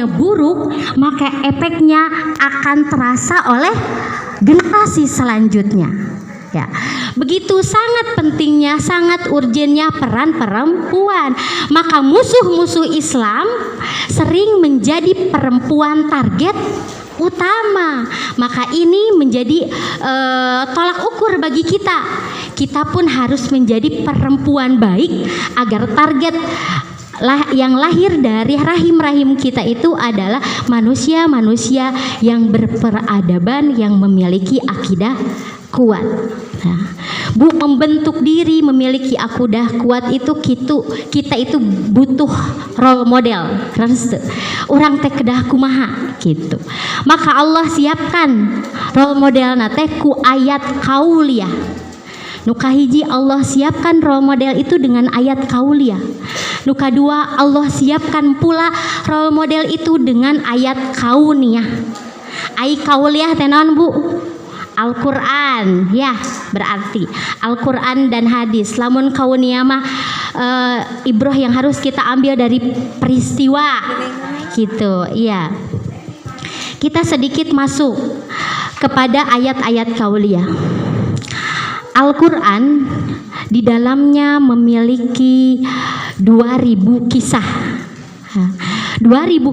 keluarganya buruk, maka efeknya akan terasa oleh generasi selanjutnya. Ya, begitu sangat pentingnya, sangat urgennya peran perempuan. Maka musuh-musuh Islam sering menjadi perempuan target utama. Maka ini menjadi tolak ukur bagi kita. Kita pun harus menjadi perempuan baik agar target yang lahir dari rahim-rahim kita itu adalah manusia-manusia yang berperadaban, yang memiliki akidah kuat. Nah, Bu, membentuk diri memiliki akidah kuat itu kita itu butuh role model. Orang teh kedah kumaha gitu. Maka Allah siapkan role model nate ku ayat kauliyah. Nu kahiji Allah siapkan role model itu dengan ayat kauliyah. Nu kadua Allah siapkan pula role model itu dengan ayat kauniyah. Ai kauliyah teh naon, Bu? Al-Quran, ya, berarti Al-Quran dan hadis. Lamun kauniyah mah ibrah yang harus kita ambil dari peristiwa gitu. Iya, kita sedikit masuk kepada ayat-ayat kauliyah. Al-Quran di dalamnya memiliki 2000 kisah. 2000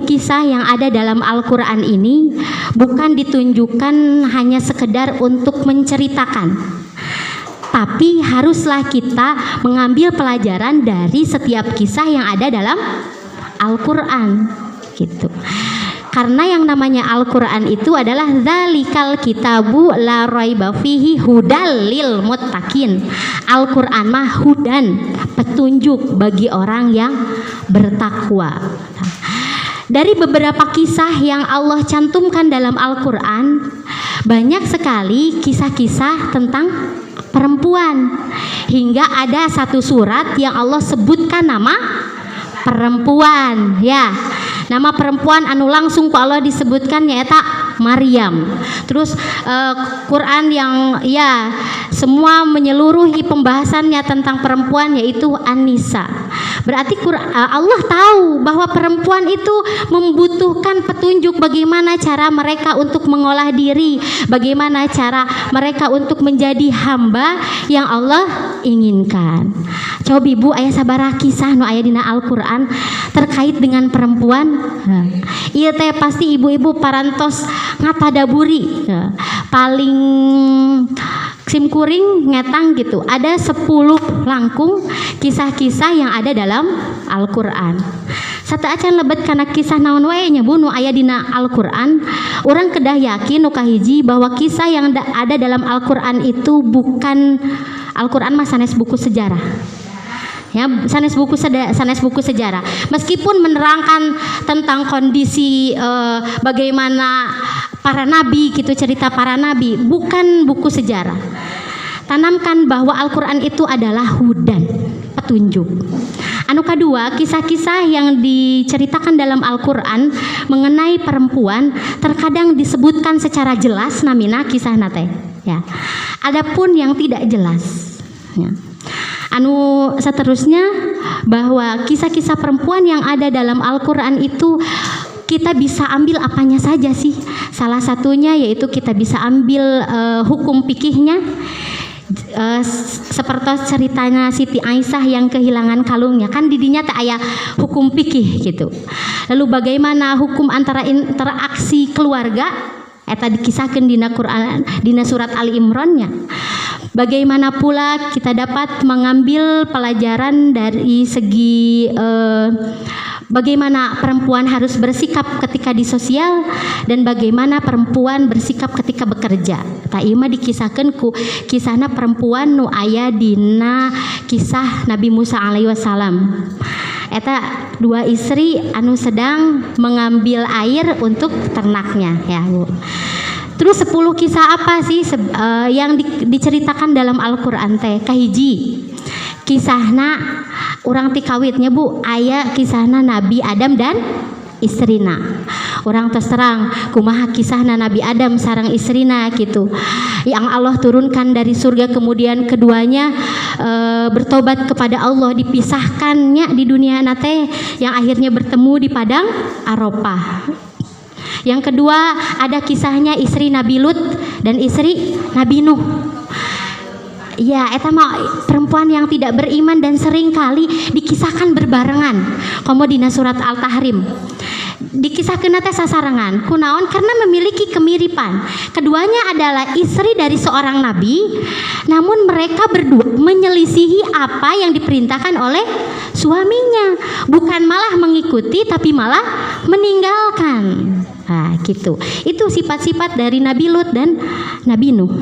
kisah yang ada dalam Al-Quran ini bukan ditunjukkan hanya sekedar untuk menceritakan, tapi haruslah kita mengambil pelajaran dari setiap kisah yang ada dalam Al-Quran gitu. Karena yang namanya Al-Quran itu adalah dzalikal kitabu la raiba fihi hudal lil muttaqin. Al-Quran mah hudan, petunjuk bagi orang yang bertakwa. Dari beberapa kisah yang Allah cantumkan dalam Al-Quran, banyak sekali kisah-kisah tentang perempuan. Hingga ada satu surat yang Allah sebutkan nama perempuan, ya. Nama perempuan anu langsung ku Allah disebutkan yaitu Maryam. Terus Quran yang ya semua menyeluruhi pembahasannya tentang perempuan yaitu An-Nisa. Berarti Allah tahu bahwa perempuan itu membutuhkan petunjuk bagaimana cara mereka untuk mengolah diri, bagaimana cara mereka untuk menjadi hamba yang Allah inginkan. Coba Ibu aya sabaraha kisah nu aya dina Al-Qur'an terkait dengan perempuan. Ieu teh pasti ibu-ibu parantos ngatadaburi. Paling simkuring ngetang gitu. Ada 10 langkung kisah-kisah yang ada dalam Al-Qur'an. Satu acan lebet kana kisah naon wae nya Bu nu aya dina Al-Qur'an. Urang kedah yakin nu kahiji bahwa kisah yang ada dalam Al-Qur'an itu bukan Al-Qur'an mah sanes buku sejarah. Ya, sanes buku sejarah. Meskipun menerangkan tentang kondisi bagaimana para nabi gitu, cerita para nabi, bukan buku sejarah. Tanamkan bahwa Al-Qur'an itu adalah hudan, petunjuk. Anu kedua, kisah-kisah yang diceritakan dalam Al-Qur'an mengenai perempuan terkadang disebutkan secara jelas namina kisah nate, ya. Adapun yang tidak jelas, ya. Anu seterusnya bahwa kisah-kisah perempuan yang ada dalam Al-Qur'an itu kita bisa ambil apanya saja sih. Salah satunya yaitu kita bisa ambil hukum fikihnya. Seperti ceritanya Siti Aisyah yang kehilangan kalungnya, kan didinya tak aya hukum fikih gitu. Lalu bagaimana hukum antara interaksi keluarga eta dikisahkeun dina Quran, dina surat Ali Imran-nya. Bagaimana pula kita dapat mengambil pelajaran dari segi bagaimana perempuan harus bersikap ketika di sosial dan bagaimana perempuan bersikap ketika bekerja. Ta ieu mah dikisahkeun ku kisahna perempuan nu aya dina kisah Nabi Musa alaihi wasallam. Eta dua istri anu sedang mengambil air untuk ternaknya, ya Bu. Terus 10 kisah apa sih yang diceritakan dalam Al-Qur'an teh? Kahiji kisahna urang ti kawitnya Bu, aya kisahna Nabi Adam dan istrina. Urang tos terang kumaha kisahna Nabi Adam sareng istrina gitu. Yang Allah turunkan dari surga, kemudian keduanya bertobat kepada Allah, dipisahkannya di dunia nate yang akhirnya bertemu di padang Arafah. Yang kedua ada kisahnya istri Nabi Lut dan istri Nabi Nuh. Ya, eta mah perempuan yang tidak beriman dan sering kali dikisahkan berbarengan. Komo dina surat Al-Tahrim. Dikisahkeun teh sasarangan. Kunaon? Karena memiliki kemiripan. Keduanya adalah istri dari seorang nabi, namun mereka berdua menyelisihi apa yang diperintahkan oleh suaminya. Bukan malah mengikuti tapi malah meninggalkan. Nah, gitu. Itu sifat-sifat dari Nabi Lut dan Nabi Nuh.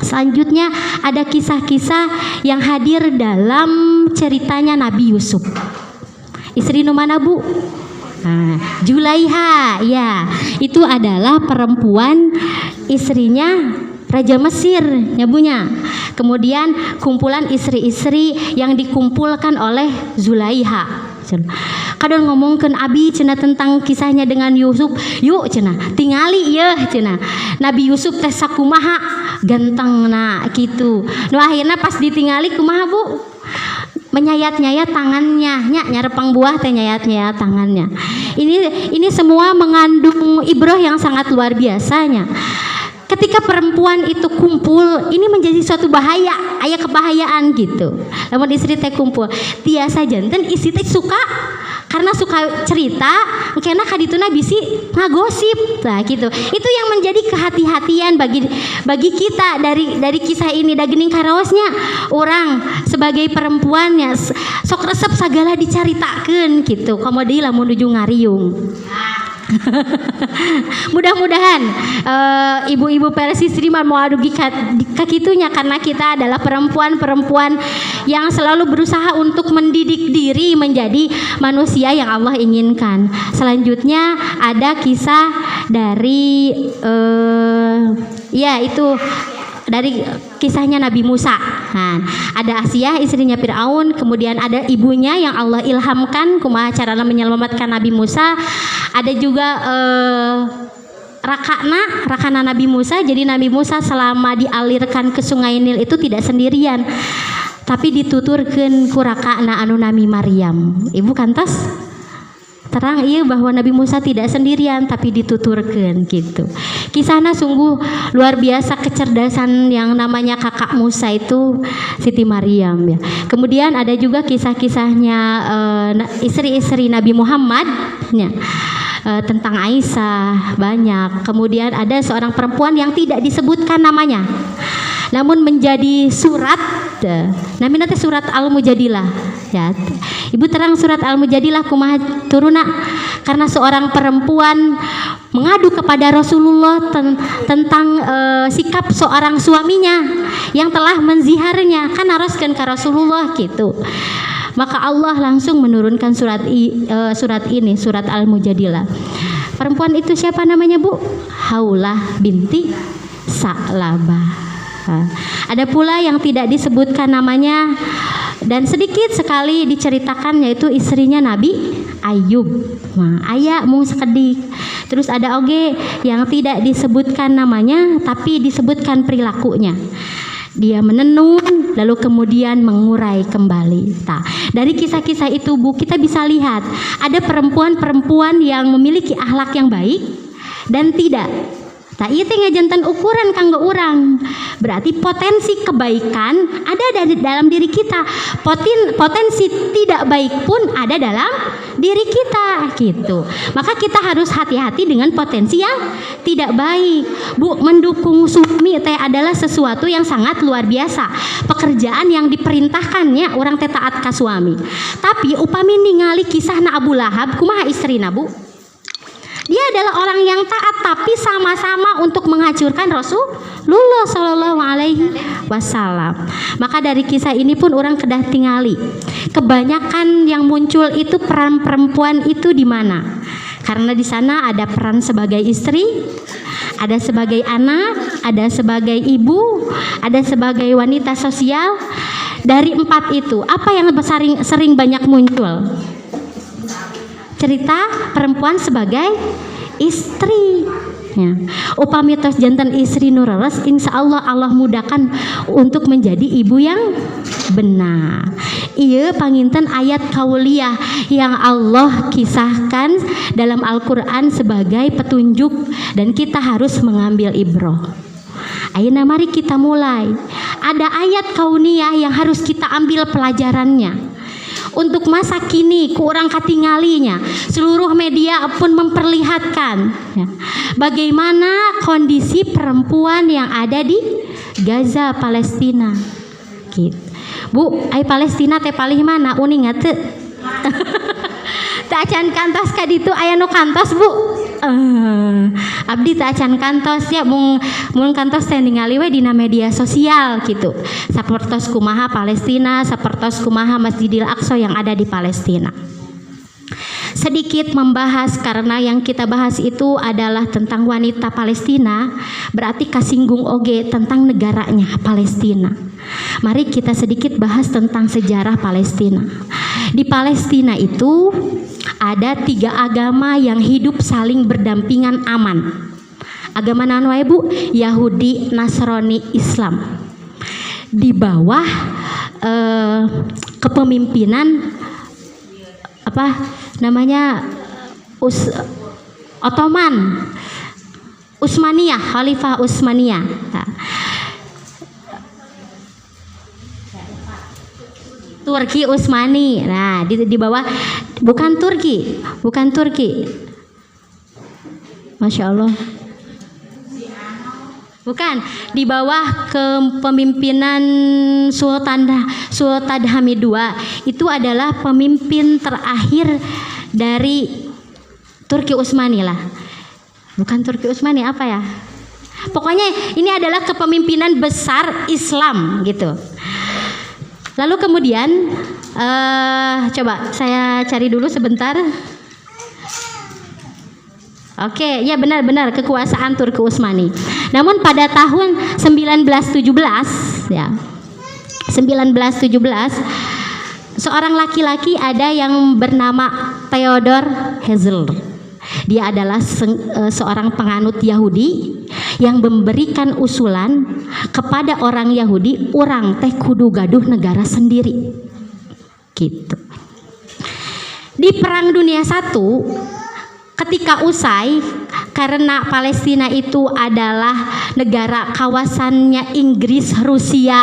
Selanjutnya ada kisah-kisah yang hadir dalam ceritanya Nabi Yusuf. Istri nu mana, Bu? Nah, Julaiha, ya, itu adalah perempuan istrinya Raja Mesir, ya Bunya. Kemudian kumpulan istri-istri yang dikumpulkan oleh Zulaiha. Kadang ngomongkeun abi cenah tentang kisahnya dengan Yusuf, yuk cenah tingali ya cenah Nabi Yusuf teh sakumaha gantengna gitu. Nu akhirna pas ditingali kumaha, Bu? Menyayat-nyayat tangannya, nyarepang buah teh nyayat-nyayat tangannya. Ini semua mengandung ibrah yang sangat luar biasanya. Ketika perempuan itu kumpul, ini menjadi suatu bahaya, aya kebahayaan gitu. Lamun istri teh kumpul, tiasa janten istri teh suka karena suka cerita, karena kadituna bisi ngagosip, nah gitu. Itu yang menjadi kehati-hatian bagi kita dari kisah ini. Da geuning karaosnya, orang sebagai perempuannya sok resep sagala dicaritakeun gitu. Komo deui lamun nuju ngariung. Mudah-mudahan ibu-ibu peresistri mau adugi kakitunya, karena kita adalah perempuan-perempuan yang selalu berusaha untuk mendidik diri menjadi manusia yang Allah inginkan. Selanjutnya ada kisah dari dari kisahnya Nabi Musa. Nah, ada Asia istrinya Fir'aun, kemudian ada ibunya yang Allah ilhamkan kumaha carana menyelamatkan Nabi Musa. Ada juga rakana Nabi Musa. Jadi Nabi Musa selama dialirkan ke Sungai Nil itu tidak sendirian, tapi dituturkeun ku rakana anu nami Maryam. Ibu kantos terang iya bahwa Nabi Musa tidak sendirian tapi dituturkeun gitu. Kisahnya sungguh luar biasa, kecerdasan yang namanya kakak Musa itu Siti Maryam ya. Kemudian ada juga kisah-kisahnya istri-istri Nabi Muhammad ya. Tentang Aisyah banyak. Kemudian ada seorang perempuan yang tidak disebutkan namanya, namun menjadi surat, namanya teh surat Al-Mujadilah ya. Ibu terang surat Al-Mujadilah kumaha turuna, karena seorang perempuan mengadu kepada Rasulullah tentang sikap seorang suaminya yang telah menziharnya, kan haruskan ke Rasulullah gitu. Maka Allah langsung menurunkan surat ini, surat Al-Mujadilah. Perempuan itu siapa namanya, Bu? Haulah binti Sa'labah. Ada pula yang tidak disebutkan namanya dan sedikit sekali diceritakan, yaitu istrinya Nabi Ayub. Nah, aya mung sakedik. Terus ada oge yang tidak disebutkan namanya tapi disebutkan perilakunya. Dia menenun lalu kemudian mengurai kembali. Nah, dari kisah-kisah itu, Bu, kita bisa lihat ada perempuan-perempuan yang memiliki akhlak yang baik dan tidak. Nah, ieu teh ngajanten ukuran kanggo urang. Berarti potensi kebaikan ada dalam diri kita. Potensi tidak baik pun ada dalam diri kita gitu. Maka kita harus hati-hati dengan potensi yang tidak baik. Bu, mendukung suami teh adalah sesuatu yang sangat luar biasa. Pekerjaan yang diperintahkannya orang teh taat ka suami. Tapi upami ningali kisahna Abu Lahab, kumaha istrina, Bu? Dia adalah orang yang taat tapi sama-sama untuk menghancurkan Rasulullah Shallallahu Alaihi Wasallam. Maka dari kisah ini pun orang kedah tingali. Kebanyakan yang muncul itu peran perempuan itu di mana? Karena di sana ada peran sebagai istri, ada sebagai anak, ada sebagai ibu, ada sebagai wanita sosial. Dari 4 itu, apa yang sering banyak muncul? Cerita perempuan sebagai istri ya. Upami tos jantan istri nu reres, insya Allah Allah mudahkan untuk menjadi ibu yang benar. Ieu panginten ayat kauliyah yang Allah kisahkan dalam Al-Qur'an sebagai petunjuk dan kita harus mengambil ibrah. Ayeuna mari kita mulai. Ada ayat kauniyah yang harus kita ambil pelajarannya. Untuk masa kini kurang katingalinya, seluruh media pun memperlihatkan ya, bagaimana kondisi perempuan yang ada di Gaza, Palestina. Gitu. Bu, ai Palestina teh palih mana? Uning teu? Tak acan kantos ka ditu aya nu kantos, Bu. Abdi tak acan kantos ya, mung kantos teh ningali we dina media sosial gitu. Sapertos kumaha Palestina, sapertos kumaha Masjidil Aqsa yang ada di Palestina. Sedikit membahas karena yang kita bahas itu adalah tentang wanita Palestina, berarti kasinggung oge tentang negaranya Palestina. Mari kita sedikit bahas tentang sejarah Palestina. Di Palestina itu ada 3 agama yang hidup saling berdampingan aman. Agama naon wae Bu? Yahudi, Nasrani, Islam. Di bawah kepemimpinan apa namanya Ottoman, Utsmaniyah, Khalifah Utsmaniyah. Turki Utsmani. Nah, di bawah bukan Turki. Masya Allah. Bukan, di bawah kepemimpinan Sultan Hamid II. Itu adalah pemimpin terakhir dari Turki Utsmani lah. Bukan Turki Utsmani, apa ya? Pokoknya ini adalah kepemimpinan besar Islam gitu. Lalu kemudian coba saya cari dulu sebentar. Oke, ya benar-benar kekuasaan Turki Utsmani. Namun pada tahun 1917 ya. 1917 seorang laki-laki ada yang bernama Theodor Herzl. Dia adalah seorang penganut Yahudi yang memberikan usulan kepada orang Yahudi, orang teh kudu gaduh negara sendiri. Gitu. Di Perang Dunia I ketika usai, karena Palestina itu adalah negara kawasannya Inggris, Rusia,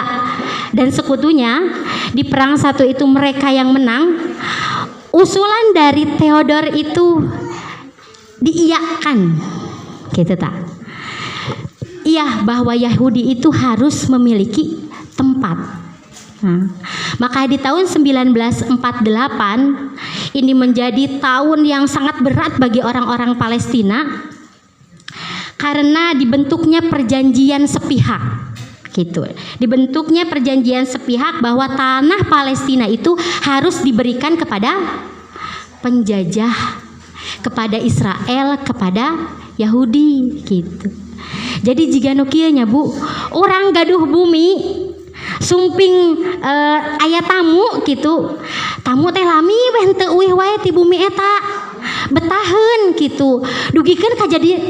dan sekutunya, di Perang I itu mereka yang menang. Usulan dari Theodor itu diiyakan, gitu tak? Iya, bahwa Yahudi itu harus memiliki tempat. Nah, maka di tahun 1948 ini menjadi tahun yang sangat berat bagi orang-orang Palestina karena dibentuknya perjanjian sepihak gitu. Dibentuknya perjanjian sepihak bahwa tanah Palestina itu harus diberikan kepada penjajah, kepada Israel, kepada Yahudi gitu. Jadi jika nukianya Bu, orang gaduh bumi sumping aya tamu gitu, tamu teh lami weh teu uih wae ti bumi eta betaheun gitu, dugikeun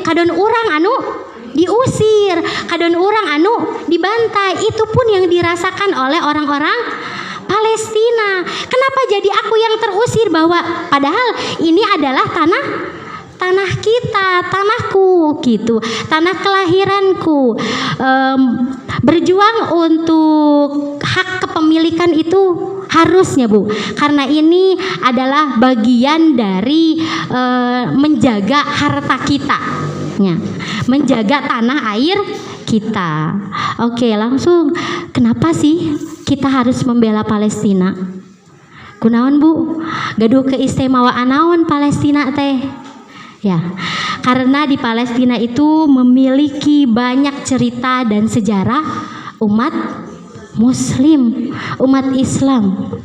kadon urang anu diusir, kadon urang anu dibantai. Itu pun yang dirasakan oleh orang-orang Palestina. Kenapa jadi aku yang terusir, bahwa padahal ini adalah tanah kita, tanahku gitu, tanah kelahiranku. Berjuang untuk hak kepemilikan itu harusnya Bu, karena ini adalah bagian dari menjaga harta kita ya, menjaga tanah air kita. Oke, langsung kenapa sih kita harus membela Palestina? Kunaon Bu? Gaduh keistimewaan naon Palestina teh? Ya, karena di Palestina itu memiliki banyak cerita dan sejarah umat Muslim, umat Islam.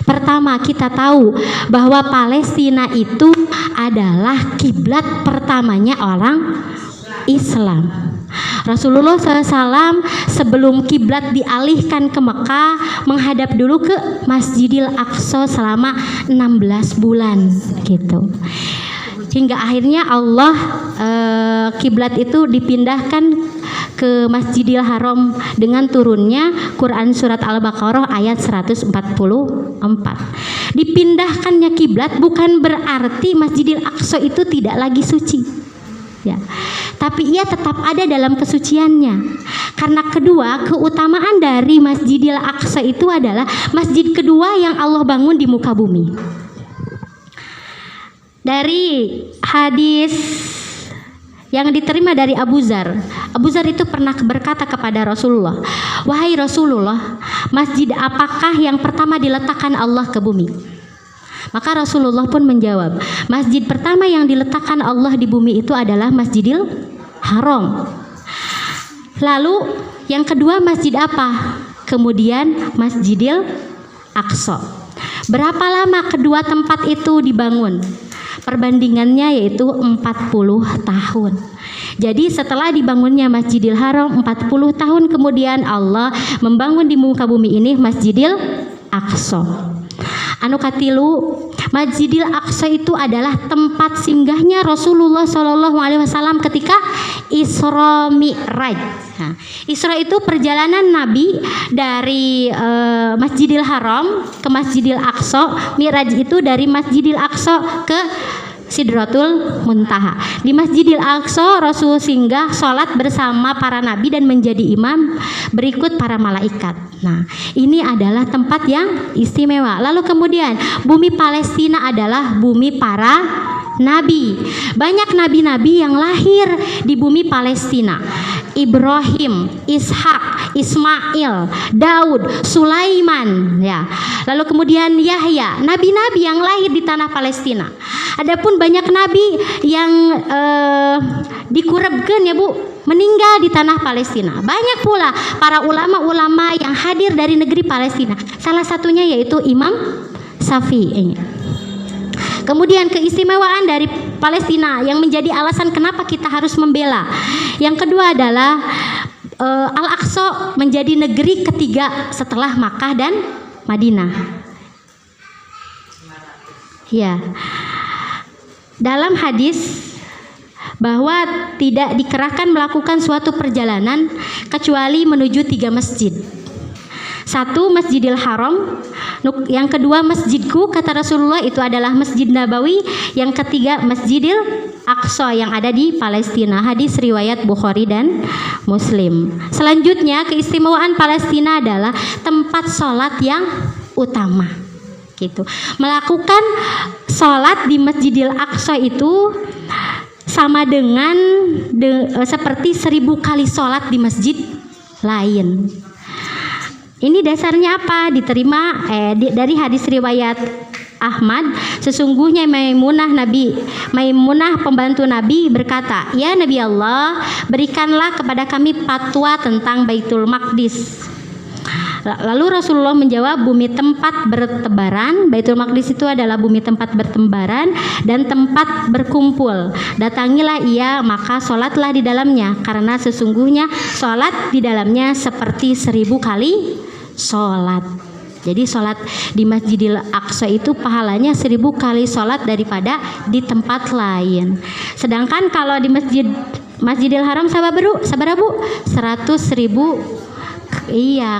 Pertama, kita tahu bahwa Palestina itu adalah kiblat pertamanya orang Islam. Rasulullah SAW sebelum kiblat dialihkan ke Mekah, menghadap dulu ke Masjidil Aqsa selama 16 bulan gitu. Hingga akhirnya Allah kiblat itu dipindahkan ke Masjidil Haram dengan turunnya Quran surat Al-Baqarah ayat 144. Dipindahkannya kiblat bukan berarti Masjidil Aqsa itu tidak lagi suci. Ya. Tapi ia tetap ada dalam kesuciannya. Karena kedua, keutamaan dari Masjidil Aqsa itu adalah masjid kedua yang Allah bangun di muka bumi. Dari hadis yang diterima dari Abu Dzar. Abu Dzar itu pernah berkata kepada Rasulullah, "Wahai Rasulullah, masjid apakah yang pertama diletakkan Allah ke bumi?" Maka Rasulullah pun menjawab, masjid pertama yang diletakkan Allah di bumi itu adalah Masjidil Haram. Lalu yang kedua masjid apa? Kemudian Masjidil Aqsa. Berapa lama kedua tempat itu dibangun? Perbandingannya yaitu 40 tahun. Jadi setelah dibangunnya Masjidil Haram 40 tahun kemudian Allah membangun di muka bumi ini Masjidil Aqsa. Anu katilu, Masjidil Aqsa itu adalah tempat singgahnya Rasulullah SAW ketika Isra Mi'raj. Nah, Isra itu perjalanan Nabi dari Masjidil Haram ke Masjidil Aqsa. Mi'raj itu dari Masjidil Aqsa ke Sidratul Muntaha. Di Masjidil Aqsa Rasul singgah sholat bersama para nabi dan menjadi imam berikut para malaikat. Nah, ini adalah tempat yang istimewa. Lalu kemudian bumi Palestina adalah bumi para nabi. Banyak nabi-nabi yang lahir di bumi Palestina. Ibrahim, Ishak, Ismail, Daud, Sulaiman, ya. Lalu kemudian Yahya, nabi-nabi yang lahir di tanah Palestina. Adapun banyak nabi yang dikurebkeun ya Bu, meninggal di tanah Palestina. Banyak pula para ulama-ulama yang hadir dari negeri Palestina. Salah satunya yaitu Imam Syafi'i. Kemudian keistimewaan dari Palestina yang menjadi alasan kenapa kita harus membela. Yang kedua adalah Al-Aqsa menjadi negeri ketiga setelah Makkah dan Madinah. Ya. Dalam hadis bahwa tidak dikerahkan melakukan suatu perjalanan kecuali menuju 3 masjid. 1 Masjidil Haram, yang kedua masjidku kata Rasulullah itu adalah Masjid Nabawi, yang ketiga Masjidil Aqsa yang ada di Palestina. Hadis riwayat Bukhari dan Muslim. Selanjutnya keistimewaan Palestina adalah tempat sholat yang utama. Gitu. Melakukan sholat di Masjidil Aqsa itu sama dengan seperti 1000 kali sholat di masjid lain. Ini dasarnya apa? Diterima dari hadis riwayat Ahmad. Sesungguhnya Maimunah pembantu Nabi berkata, "Ya Nabi Allah, berikanlah kepada kami fatwa tentang Baitul Maqdis." Lalu Rasulullah menjawab, bumi tempat bertebaran. Baitul Maqdis itu adalah bumi tempat bertebaran dan tempat berkumpul. Datangilah ia, maka sholatlah di dalamnya, karena sesungguhnya sholat di dalamnya seperti 1000 kali sholat. Jadi sholat di Masjidil Aqsa itu pahalanya 1000 kali sholat daripada di tempat lain. Sedangkan kalau di Masjidil Haram sabaraha Bu? 100.000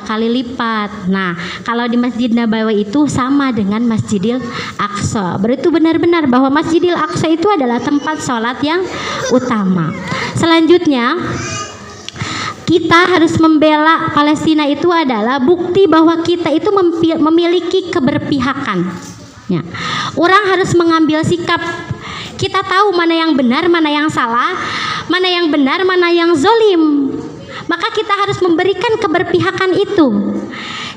kali lipat. Nah, kalau di Masjid Nabawi itu sama dengan Masjidil Aqsa. Berarti benar-benar bahwa Masjidil Aqsa itu adalah tempat sholat yang utama. Selanjutnya, kita harus membela Palestina itu adalah bukti bahwa kita itu memiliki keberpihakan. Ya. Orang harus mengambil sikap. Kita tahu mana yang benar, mana yang salah, mana yang benar, mana yang zolim. Maka kita harus memberikan keberpihakan itu.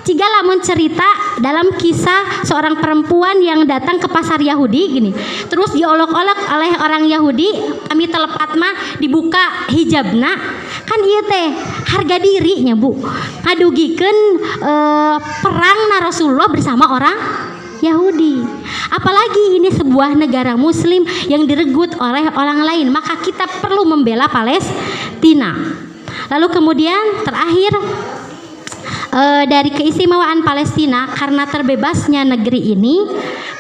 Jika lamun cerita dalam kisah seorang perempuan yang datang ke pasar Yahudi gini, terus diolok-olok oleh orang Yahudi, kami telepat mah dibuka hijabna, kan ieu teh harga dirinya Bu, ngadugikeun perang Rasulullah bersama orang Yahudi. Apalagi ini sebuah negara muslim yang diregut oleh orang lain, maka kita perlu membela Palestina. Lalu kemudian terakhir dari keistimewaan Palestina, karena terbebasnya negeri ini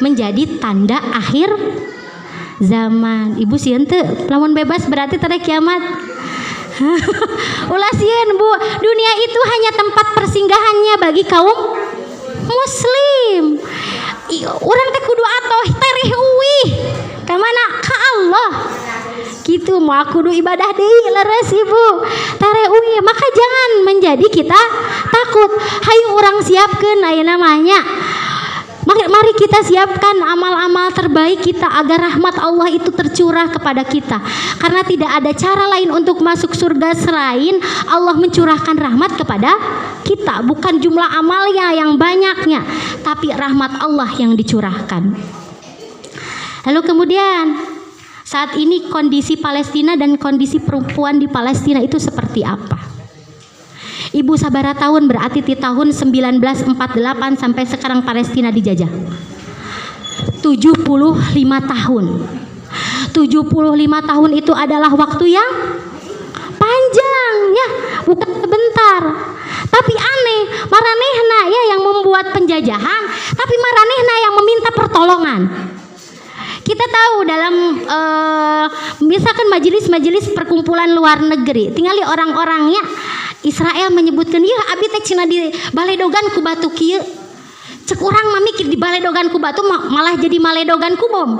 menjadi tanda akhir zaman. Ibu sieun teu lamun bebas berarti teh kiamat. Ulah sieun Bu, dunia itu hanya tempat persinggahannya bagi kaum muslim. Urang teh kudu atoh tereh uwih ka mana? Ka Allah. Gitu mau kudu ibadah deui leres Ibu. Tereh uwih, maka jangan menjadi kita takut. Hayu urang siapkeun ayeuna mah nya. Mari kita siapkan amal-amal terbaik kita agar rahmat Allah itu tercurah kepada kita. Karena tidak ada cara lain untuk masuk surga selain Allah mencurahkan rahmat kepada kita. Bukan jumlah amalnya yang banyaknya, tapi rahmat Allah yang dicurahkan. Lalu kemudian saat ini kondisi Palestina dan kondisi perempuan di Palestina itu seperti apa? Ibu sabara tahun berarti di tahun 1948 sampai sekarang Palestina dijajah 75 tahun. 75 tahun itu adalah waktu yang panjang ya, bukan sebentar. Tapi aneh, maranehna ya yang membuat penjajahan, tapi maranehna yang meminta pertolongan. Kita tahu dalam misalkan majelis-majelis perkumpulan luar negeri, tinggali orang-orangnya Israel menyebutkan, ya abi teh cenah di baledogan ku batu kieu. Cek urang mah mikir di baledogan ku batu malah jadi maledogan ku bom.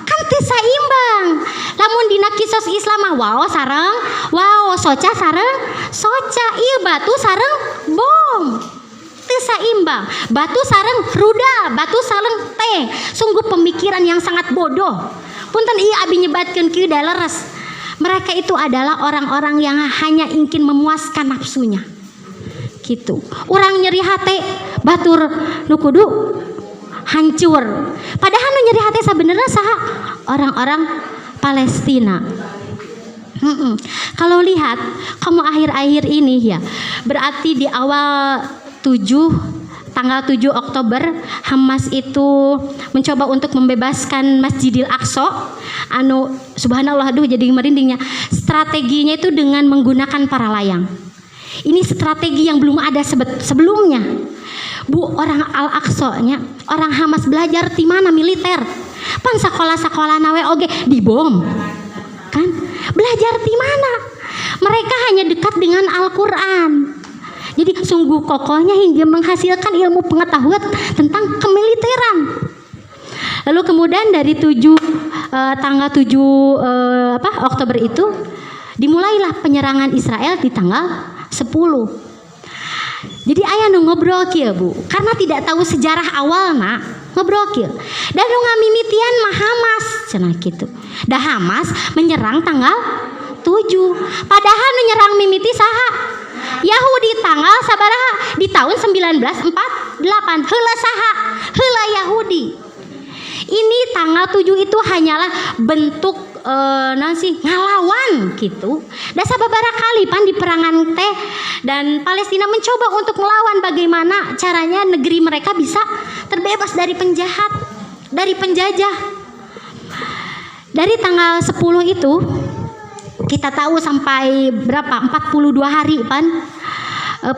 Kan teu saimbang. Lamun dina kisos Islam mah wow sareng, wow soca sareng, soca ieu batu sareng bom. Teu saimbang. Batu sareng rudal, batu sareng teh. Sungguh pemikiran yang sangat bodoh. Punten ieu abi nyebatkeun kieu da leres. Mereka itu adalah orang-orang yang hanya ingin memuaskan nafsunya. Gitu. Urang nyeri hate batur nu kudu hancur. Padahal nu nyeri hate sabenerna saha? Orang-orang Palestina. Kalau lihat kamu akhir-akhir ini ya, berarti di awal tanggal 7 Oktober Hamas itu mencoba untuk membebaskan Masjidil Aqsa. Subhanallah, aduh jadi merindingnya. Strateginya itu dengan menggunakan para layang. Ini strategi yang belum ada sebelumnya. Bu, orang Al-Aqsa-nya, orang Hamas belajar di mana militer. Pan sekolah-sekolah nawe oge dibom. Kan? Belajar di mana? Mereka hanya dekat dengan Al-Qur'an. Jadi sungguh kokohnya hingga menghasilkan ilmu pengetahuan tentang kemiliteran. Lalu kemudian dari tanggal 7 Oktober itu dimulailah penyerangan Israel di tanggal 10. Jadi aya nu ngobrol kieu Bu, karena tidak tahu sejarah awalna ngobrol kieu. Dan nu ngamimitian mah Hamas cenah kitu. Da Hamas menyerang tanggal 7. Padahal nu nyerang mimiti saha? Yahudi tanggal sabaraha? Di tahun 1948. Heula saha? Heula Yahudi. Ini tanggal 7 itu hanyalah bentuk ngalawan gitu. Da sababaraha kali pan di perangan teh dan Palestina mencoba untuk melawan bagaimana caranya negeri mereka bisa terbebas dari penjahat, dari penjajah. Dari tanggal 10 itu kita tahu sampai berapa? 42 hari pan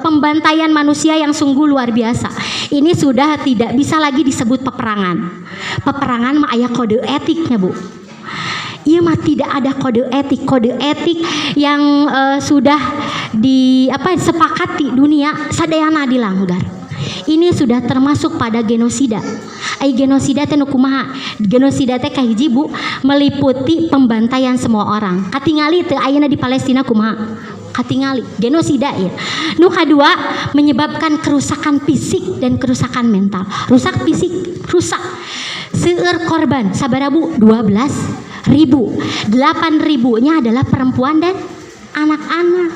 pembantaian manusia yang sungguh luar biasa. Ini sudah tidak bisa lagi disebut peperangan. Peperangan mah aya kode etiknya Bu. Iya mah tidak ada kode etik yang sudah disepakati dunia sadayana dilanggar. Ini sudah termasuk pada genosida. Genosida teh nu kumaha? Genosida teh kahiji Bu, meliputi pembantaian semua orang. Katingali teu ayeuna di Palestina kumaha? Katingali genosida ya. Nu kadua menyebabkan kerusakan fisik dan kerusakan mental. Rusak fisik, rusak. Seueur korban sabaraha Bu? 12.000. 8.000-nya adalah perempuan dan anak-anak.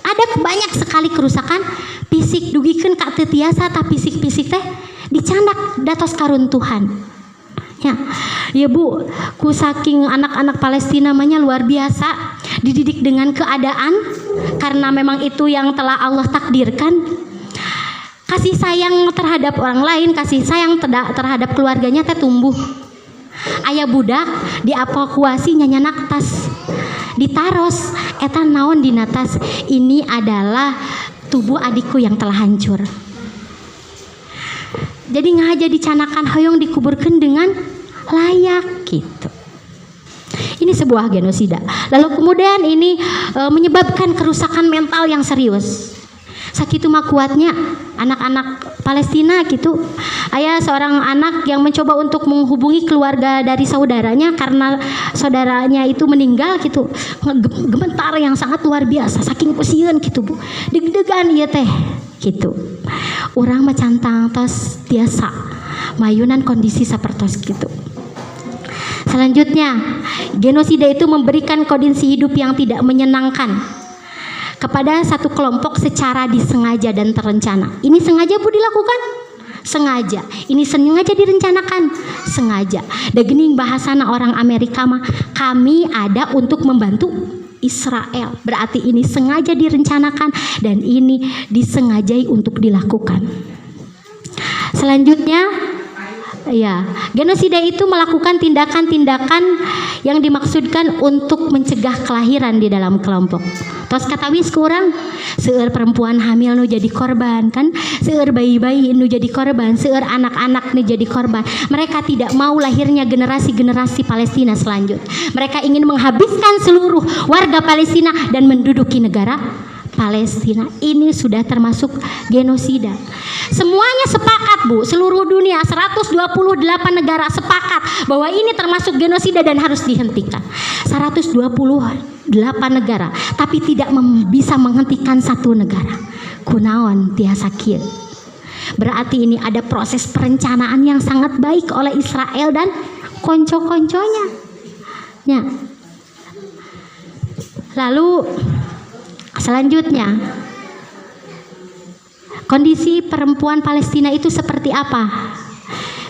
Ada banyak sekali kerusakan fisik, dugikeun ka teu tiasa tah fisik-fisik teh dicandak datos karuntuhan. Ya Bu, ku saking anak-anak Palestina namanya luar biasa, dididik dengan keadaan karena memang itu yang telah Allah takdirkan. Kasih sayang terhadap orang lain, kasih sayang terhadap keluarganya teh tumbuh. Aya budak dievakuasi nyanyanak tas, ditaros eta naon dina tas, ini adalah tubuh adikku yang telah hancur. Jadi ngahaja dicanakan hoyong dikuburkan dengan layak gitu. Ini Ini sebuah genosida. Lalu kemudian ini menyebabkan kerusakan mental yang serius. Sakitu mah kuatnya anak-anak Palestina gitu. Ayah seorang anak yang mencoba untuk menghubungi keluarga dari saudaranya karena saudaranya itu meninggal gitu. Gemetar yang sangat luar biasa, saking pusieun gitu Bu. Deg-degan ieu teh gitu. Urang mah cantang tos biasa. Mayunan kondisi sapertos gitu. Selanjutnya, genosida itu memberikan kondisi hidup yang tidak menyenangkan kepada satu kelompok secara disengaja dan terencana. Ini sengaja Bu dilakukan? Sengaja. Ini sengaja direncanakan? Sengaja. Da geuning bahasana orang Amerika mah, kami ada untuk membantu Israel. Berarti ini sengaja direncanakan dan ini disengajai untuk dilakukan. Selanjutnya, ya, genosida itu melakukan tindakan-tindakan yang dimaksudkan untuk mencegah kelahiran di dalam kelompok. Tos katawis kurang, seueur perempuan hamil nu jadi korban kan, seueur bayi-bayi nu jadi korban, seueur anak-anak nu jadi korban. Mereka tidak mau lahirnya generasi-generasi Palestina selanjutnya. Mereka ingin menghabiskan seluruh warga Palestina dan menduduki negara Palestina. Ini sudah termasuk genosida. Semuanya sepakat Bu, seluruh dunia 128 negara sepakat bahwa ini termasuk genosida dan harus dihentikan. 128 negara, tapi tidak bisa menghentikan satu negara. Kunaon tiasa kieu. Berarti ini ada proses perencanaan yang sangat baik oleh Israel dan konco-konconya. Ya. Lalu selanjutnya, kondisi perempuan Palestina itu seperti apa?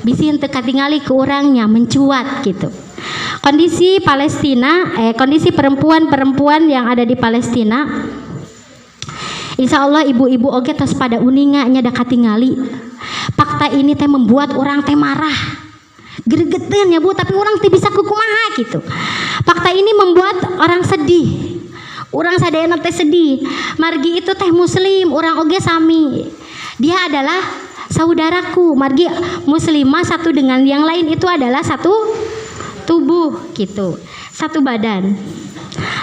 Bisi henteu katingali ke urangnya mencuat gitu. Kondisi kondisi perempuan-perempuan yang ada di Palestina, insya Allah ibu-ibu oge tos pada uninga nya da katingali. Fakta ini teh membuat orang teh marah, gregeteun ya Bu, tapi orang teh bisa kukumaha gitu. Fakta ini membuat orang sedih. Urang sadayana teh sedih. Margi itu teh muslim, urang oge sami. Dia adalah saudaraku. Margi muslimah satu dengan yang lain itu adalah satu tubuh gitu, satu badan.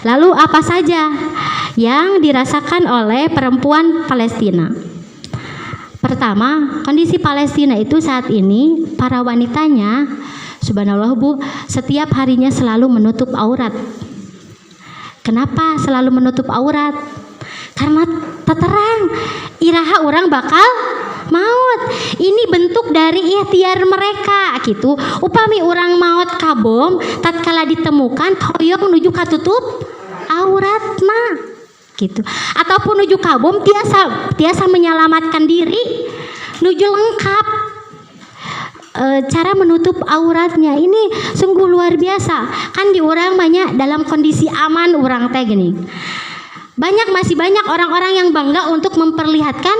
Lalu apa saja yang dirasakan oleh perempuan Palestina? Pertama, kondisi Palestina itu saat ini para wanitanya, subhanallah Bu, setiap harinya selalu menutup aurat. Kenapa selalu menutup aurat? Karena terang iraha orang bakal maut. Ini bentuk dari ikhtiar mereka gitu. Upami orang maut kabom tatkala ditemukan hoyong nuju katutup auratna gitu. Ataupun nuju kabom tiasa menyelamatkan diri nuju lengkap. Cara menutup auratnya ini sungguh luar biasa. Kan di orang banyak dalam kondisi aman orang teh gini. Masih banyak orang-orang yang bangga untuk memperlihatkan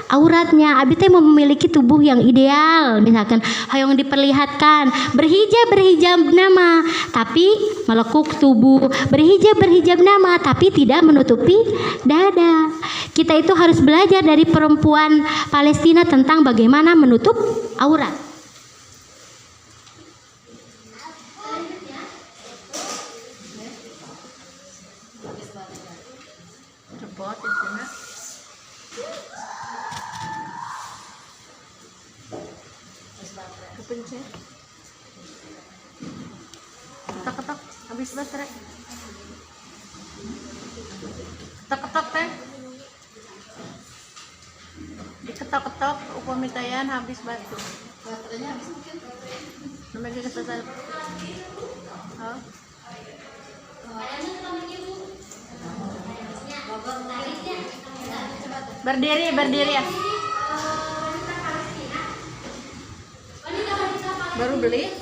auratnya. Abi teh memiliki tubuh yang ideal, misalkan hayang diperlihatkan, berhijab nama, tapi melekuk tubuh, berhijab nama, tapi tidak menutupi dada. Kita itu harus belajar dari perempuan Palestina tentang bagaimana menutup aurat. Ketok-ketok habis baterai. Ketok-ketok teh. Diketok-ketok upamitayan habis batu. Baterainya habis mungkin. Namanya ketesan. Oh. Berdiri ya. Baru beli?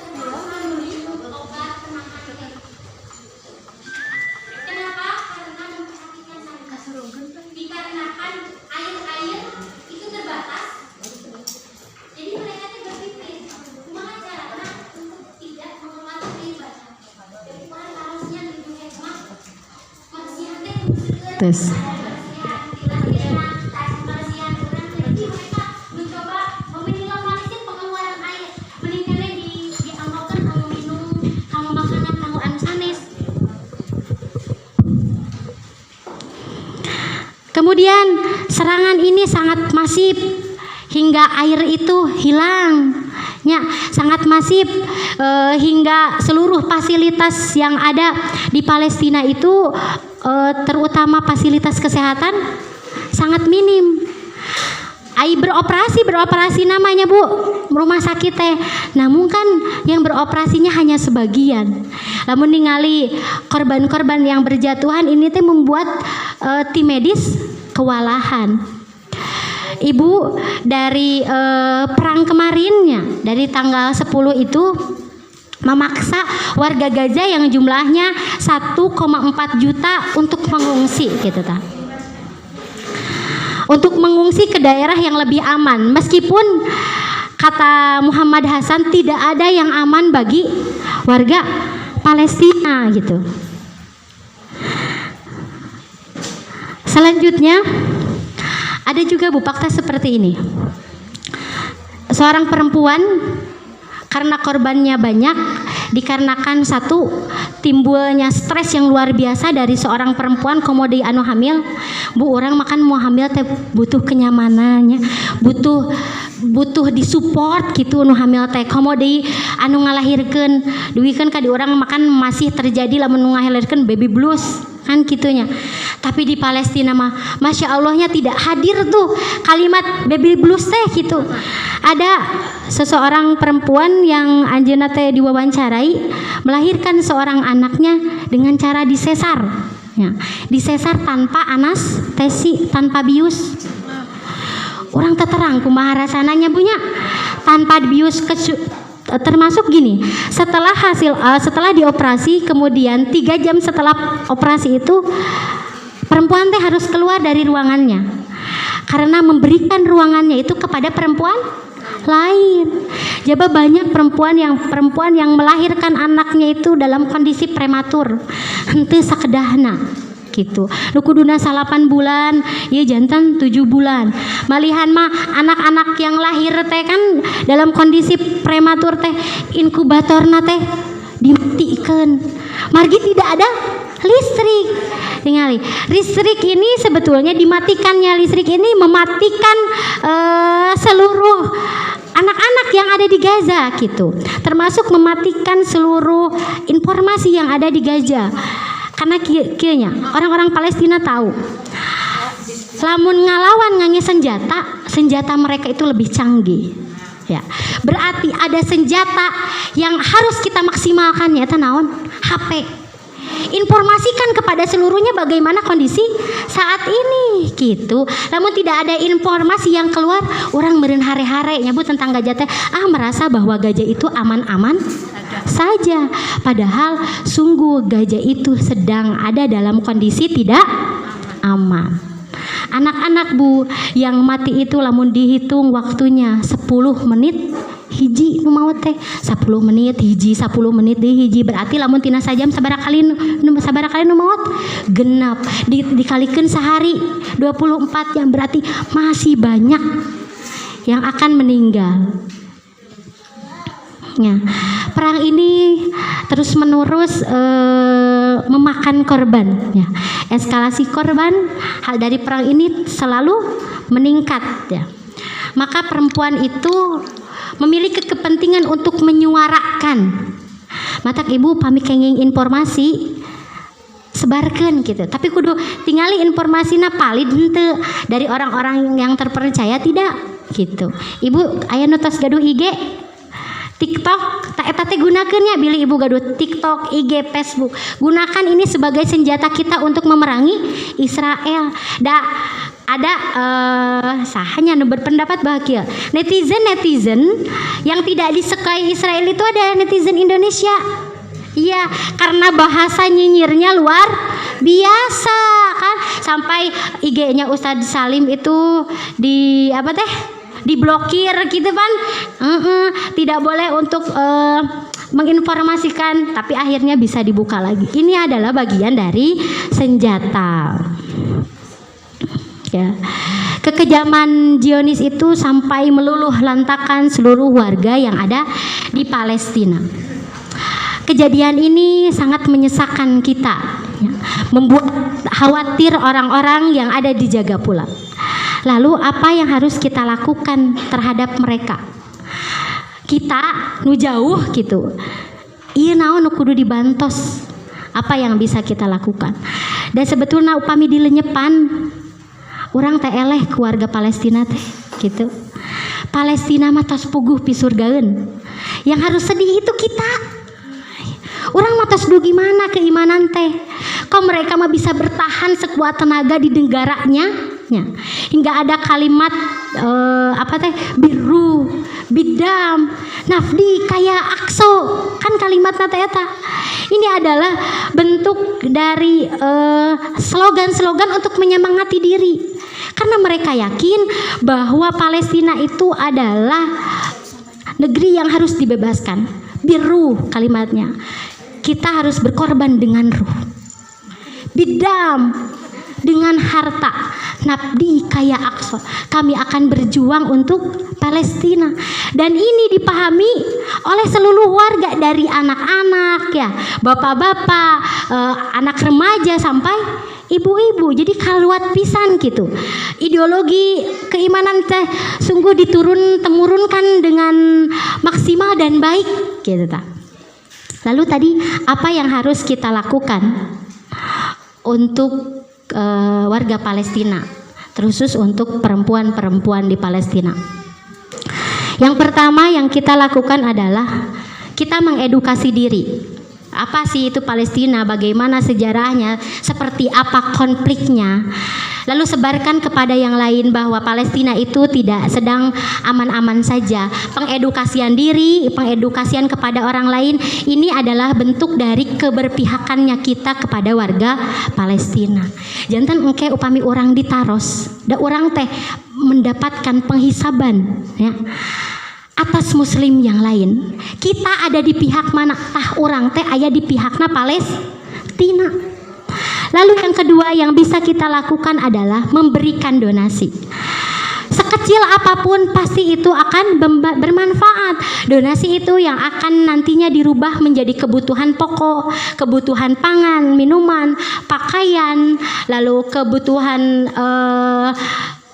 Kenapa? Karena memperhatikan dikarenakan air itu terbatas. Jadi mereka berpikir gimana caranya untuk tidak mengeluarkan air basah. Ukuran harusnya lebih hemat. Manusia tes. Kemudian serangan ini sangat masif hingga air itu hilang. Ya, sangat masif hingga seluruh fasilitas yang ada di Palestina itu terutama fasilitas kesehatan sangat minim. Beroperasi namanya Bu, rumah sakit teh. Namun kan yang beroperasinya hanya sebagian. Lamun ningali korban-korban yang berjatuhan ini teh membuat tim medis kewalahan. Ibu, dari perang kemarinnya, dari tanggal 10 itu memaksa warga Gaza yang jumlahnya 1,4 juta untuk mengungsi gitu ta. Untuk mengungsi ke daerah yang lebih aman, meskipun kata Muhammad Hasan tidak ada yang aman bagi warga Palestina gitu. Selanjutnya ada juga Bu fakta seperti ini. Seorang perempuan karena korbannya banyak, dikarenakan satu timbulnya stres yang luar biasa dari seorang perempuan komodi anu hamil. Bu, orang makan mau hamil teh butuh kenyamanannya, butuh disupport gitu anu hamil teh. Komodi anu ngalahirkeun duwikeun ka di orang makan masih terjadi lamun ngalahirkeun baby blues kan gitunya. Tapi di Palestina mah Masya Allahnya tidak hadir tuh kalimat baby blues teh gitu. Ada seseorang perempuan yang anjeunna teh diwawancarai melahirkan seorang anaknya dengan cara disesar. Ya, disesar tanpa anestesi, tanpa bius. Orang terang kumaha rasananya punya tanpa bius termasuk gini, setelah dioperasi, kemudian 3 jam setelah operasi itu perempuan teh harus keluar dari ruangannya karena memberikan ruangannya itu kepada perempuan lain. Jaba banyak perempuan yang melahirkan anaknya itu dalam kondisi prematur, henteu sakedahna gitu. Nu kuduna 8 bulan, ieu jantan 7 bulan. Malihan mah anak-anak yang lahir teh kan dalam kondisi prematur teh inkubatorna teh dimatikeun. Margi tidak ada listrik. Tingali, listrik ini sebetulnya dimatikannya listrik ini mematikan seluruh anak-anak yang ada di Gaza gitu. Termasuk mematikan seluruh informasi yang ada di Gaza. Karena kieunya orang-orang Palestina tahu lamun ngalawan ngangge senjata mereka itu lebih canggih. Ya, berarti ada senjata yang harus kita maksimalkan ya naon? HP. Informasikan kepada seluruhnya bagaimana kondisi saat ini gitu. Namun tidak ada informasi yang keluar, orang meureun hare-hare nyebut tentang Gaza teh merasa bahwa Gaza itu aman-aman saja. Padahal sungguh Gaza itu sedang ada dalam kondisi tidak aman. Anak-anak Bu yang mati itu lamun dihitung waktunya 10 menit hiji nu maot teh 10 menit hiji 10 menit deui hiji, berarti lamun tina sajam sabaraha kali nu maot genap dikalikeun sehari 24 jam, berarti masih banyak yang akan meninggal. Ya, perang ini terus menerus memakan korban. Ya, eskalasi korban hal dari perang ini selalu meningkat. Ya, maka perempuan itu memiliki kepentingan untuk menyuarakan. Matak ibu pami kenging informasi sebarkan gitu. Tapi kudu tingali informasinya valid henteu dari orang-orang yang terpercaya tidak gitu. Ibu aya nu tos gaduh IG, TikTok, eta teh gunakeun ya bilih ibu gaduh TikTok, IG, Facebook. Gunakan ini sebagai senjata kita untuk memerangi Israel. Ada sahanya nu berpendapat bahagia netizen yang tidak disukai Israel itu ada netizen Indonesia. Iya, karena bahasa nyinyirnya luar biasa kan, sampai IG-nya Ustadz Salim itu diblokir gitu kan. Tidak boleh untuk menginformasikan, tapi akhirnya bisa dibuka lagi. Ini adalah bagian dari senjata. Ya. Kekejaman Zionis itu sampai meluluh lantakan seluruh warga yang ada di Palestina. Kejadian ini sangat menyesakan kita ya, membuat khawatir orang-orang yang ada di Jagapula. Lalu apa yang harus kita lakukan terhadap mereka? Kita nu jauh gitu, iya naon nu kudu dibantos. Apa yang bisa kita lakukan? Dan sebetulnya upami dilenyepan, orang teh eleh keluarga Palestina teh gitu. Palestina mah tos puguh pisurgaeun. Yang harus sedih itu kita. Orang mah tos dugi mana keimanan teh. Kok mereka mah bisa bertahan sekuat tenaga di negaranya? Ya. Hingga ada kalimat biru, bidam, nafdi kayak akso, kan kalimatnya eta. Ini adalah bentuk dari slogan-slogan untuk menyemangati diri. Karena mereka yakin bahwa Palestina itu adalah negeri yang harus dibebaskan. Biru kalimatnya. Kita harus berkorban dengan ruh. Bidam dengan harta. Nabdi kaya akso. Kami akan berjuang untuk Palestina. Dan ini dipahami oleh seluruh warga, dari anak-anak ya, bapak-bapak, anak remaja sampai ibu-ibu. Jadi kaluat pisan gitu. Ideologi keimanan teh sungguh temurunkan dengan maksimal dan baik gitu ta. Lalu tadi apa yang harus kita lakukan untuk warga Palestina, terkhusus untuk perempuan-perempuan di Palestina? Yang pertama yang kita lakukan adalah kita mengedukasi diri. Apa sih itu Palestina, bagaimana sejarahnya, seperti apa konfliknya. Lalu sebarkan kepada yang lain bahwa Palestina itu tidak sedang aman-aman saja. Pengedukasian diri, pengedukasian kepada orang lain, ini adalah bentuk dari keberpihakannya kita kepada warga Palestina. Jantan engke upami orang ditaros, da orang teh mendapatkan penghisaban ya atas muslim yang lain. Kita ada di pihak mana? Tah orang teh aya di pihakna Palestina. Lalu yang kedua yang bisa kita lakukan adalah memberikan donasi. Sekecil apapun pasti itu akan bermanfaat. Donasi itu yang akan nantinya dirubah menjadi kebutuhan pokok, kebutuhan pangan, minuman, pakaian, lalu kebutuhan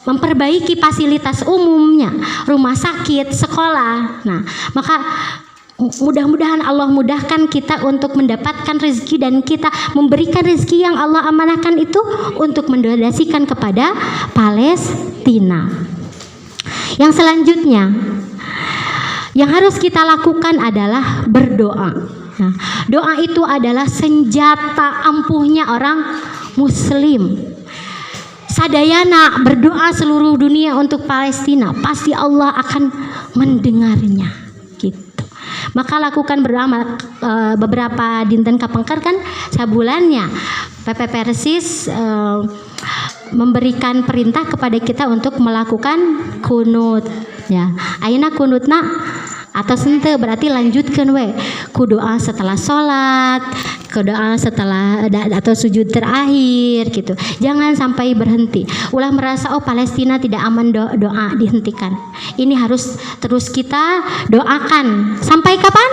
memperbaiki fasilitas umumnya, rumah sakit, sekolah. Nah, maka mudah-mudahan Allah mudahkan kita untuk mendapatkan rezeki dan kita memberikan rezeki yang Allah amanahkan itu untuk mendonasikan kepada Palestina. Yang selanjutnya yang harus kita lakukan adalah berdoa. Nah, doa itu adalah senjata ampuhnya orang muslim. Sadayana berdoa seluruh dunia untuk Palestina, pasti Allah akan mendengarnya gitu. Maka lakukan berdoa beberapa dinten kapengker kan sabulannya PP Persis memberikan perintah kepada kita untuk melakukan kunut ya. Ayeuna kunutna atau sente berarti lanjutkan we ku doa setelah sholat, ke doa setelah atau sujud terakhir gitu. Jangan sampai berhenti. Ulah merasa oh Palestina tidak aman, doa dihentikan. Ini harus terus kita doakan. Sampai kapan?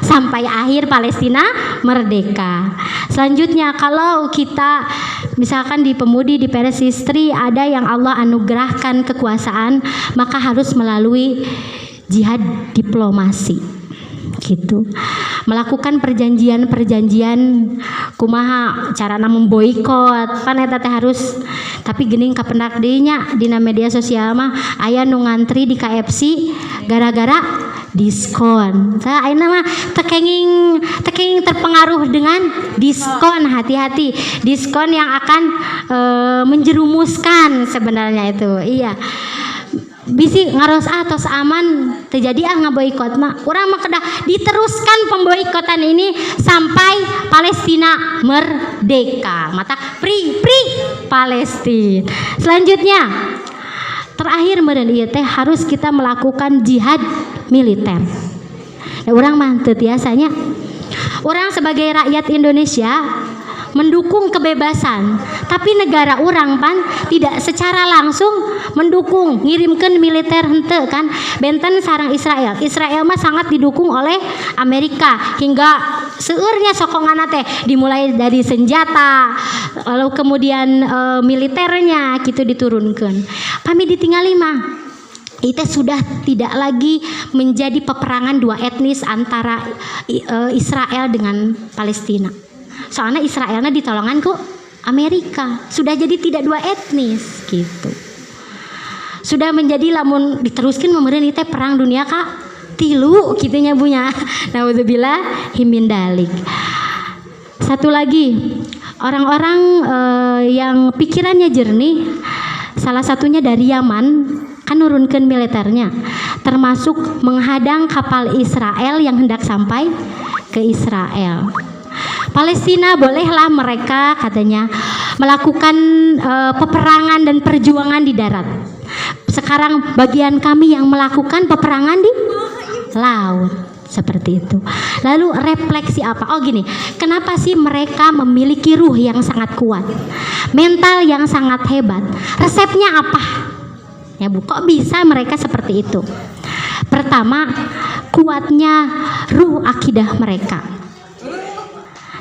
Sampai akhir Palestina merdeka. Selanjutnya kalau kita misalkan di pemudi di Persistri ada yang Allah anugerahkan kekuasaan, maka harus melalui jihad diplomasi gitu. Melakukan perjanjian-perjanjian kumaha carana memboikot pan eta teh harus, tapi geuning kapendak deui nya dina media sosial mah aya nu ngantri di KFC gara-gara diskon. Tah ayeuna mah tekenging terpengaruh dengan diskon. Hati-hati, diskon yang akan menjerumuskan sebenarnya itu. Iya. Bisi ngaros tos aman terjadi ngaboikot mah urang mah kedah diteruskan pemboikotan ini sampai Palestina merdeka. Mata free Palestina. Selanjutnya terakhir meureun ieu teh harus kita melakukan jihad militer. Urang mah teu tiasanya urang sebagai rakyat Indonesia mendukung kebebasan, tapi negara orang pan tidak secara langsung mendukung, ngirimkan militer hente kan, benten sarang Israel. Israel mah sangat didukung oleh Amerika hingga seurnya sokongan teh dimulai dari senjata, lalu kemudian militernya gitu diturunkan. Kami ditinggali mah itu sudah tidak lagi menjadi peperangan dua etnis antara Israel dengan Palestina. Soalnya Israelnya ditolongan ku Amerika. Sudah jadi tidak dua etnis gitu. Sudah menjadi lamun diteruskan memerin itu perang dunia kak tilu gitunya punya. Naudzubillah himin dalik. Satu lagi, orang-orang yang pikirannya jernih, salah satunya dari Yaman kan nurunkan militernya, termasuk menghadang kapal Israel yang hendak sampai ke Israel. Palestina bolehlah mereka katanya melakukan peperangan dan perjuangan di darat. Sekarang bagian kami yang melakukan peperangan di laut. Seperti itu. Lalu refleksi apa? Oh gini, kenapa sih mereka memiliki ruh yang sangat kuat, mental yang sangat hebat? Resepnya apa? Ya Bu, kok bisa mereka seperti itu? Pertama, kuatnya ruh akidah mereka.